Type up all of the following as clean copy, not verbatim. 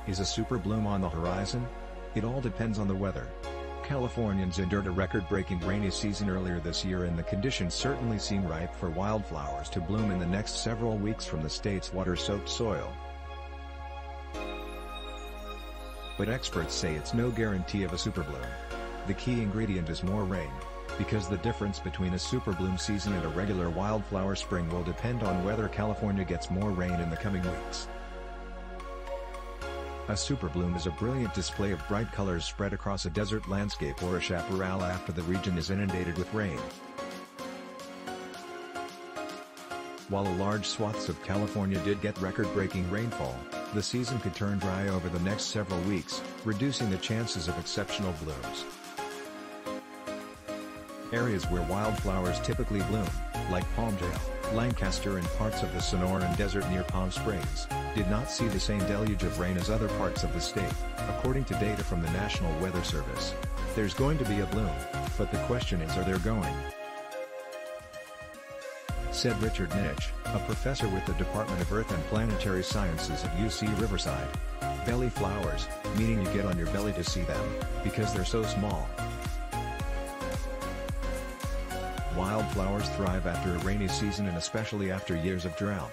Is a super bloom on the horizon? It all depends on the weather. Californians endured a record-breaking rainy season earlier this year, and the conditions certainly seem ripe for wildflowers to bloom in the next several weeks from the state's water-soaked soil. But experts say it's no guarantee of a superbloom. The key ingredient is more rain, because the difference between a superbloom season and a regular wildflower spring will depend on whether California gets more rain in the coming weeks. A superbloom is a brilliant display of bright colors spread across a desert landscape or a chaparral after the region is inundated with rain. While large swaths of California did get record-breaking rainfall, the season could turn dry over the next several weeks, reducing the chances of exceptional blooms. Areas where wildflowers typically bloom, like Palmdale, Lancaster and parts of the Sonoran Desert near Palm Springs, did not see the same deluge of rain as other parts of the state, according to data from the National Weather Service. There's going to be a bloom, but the question is, are there going? Said Richard Nitsch, a professor with the Department of Earth and Planetary Sciences at UC Riverside. Belly flowers, meaning you get on your belly to see them, because they're so small. Wildflowers thrive after a rainy season and especially after years of drought.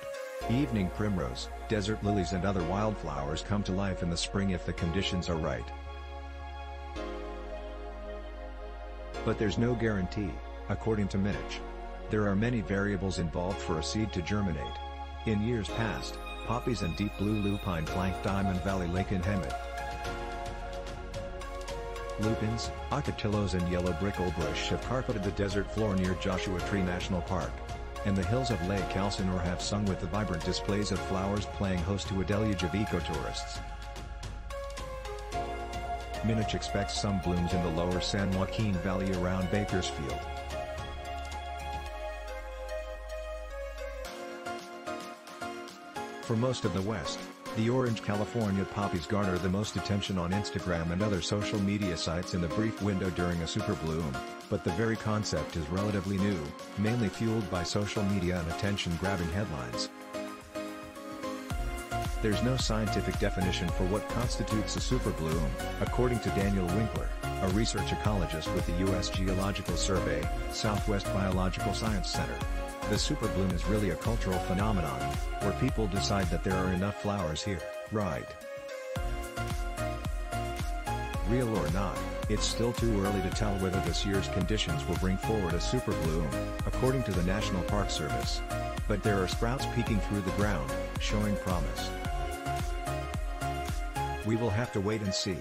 Evening primrose, desert lilies and other wildflowers come to life in the spring if the conditions are right. But there's no guarantee, according to Nitsch. There are many variables involved for a seed to germinate. In years past, poppies and deep blue lupine flanked Diamond Valley Lake in Hemet. Lupins, ocotillos and yellow bricklebush have carpeted the desert floor near Joshua Tree National Park. And the hills of Lake Elsinore have sung with the vibrant displays of flowers, playing host to a deluge of ecotourists. Nitsch expects some blooms in the lower San Joaquin Valley around Bakersfield. For most of the West, the orange California poppies garner the most attention on Instagram and other social media sites in the brief window during a superbloom, but the very concept is relatively new, mainly fueled by social media and attention-grabbing headlines. There's no scientific definition for what constitutes a superbloom, according to Daniel Winkler, a research ecologist with the U.S. Geological Survey, Southwest Biological Science Center. The superbloom is really a cultural phenomenon, where people decide that there are enough flowers here, right? Real or not, it's still too early to tell whether this year's conditions will bring forward a superbloom, according to the National Park Service. But there are sprouts peeking through the ground, showing promise. We will have to wait and see.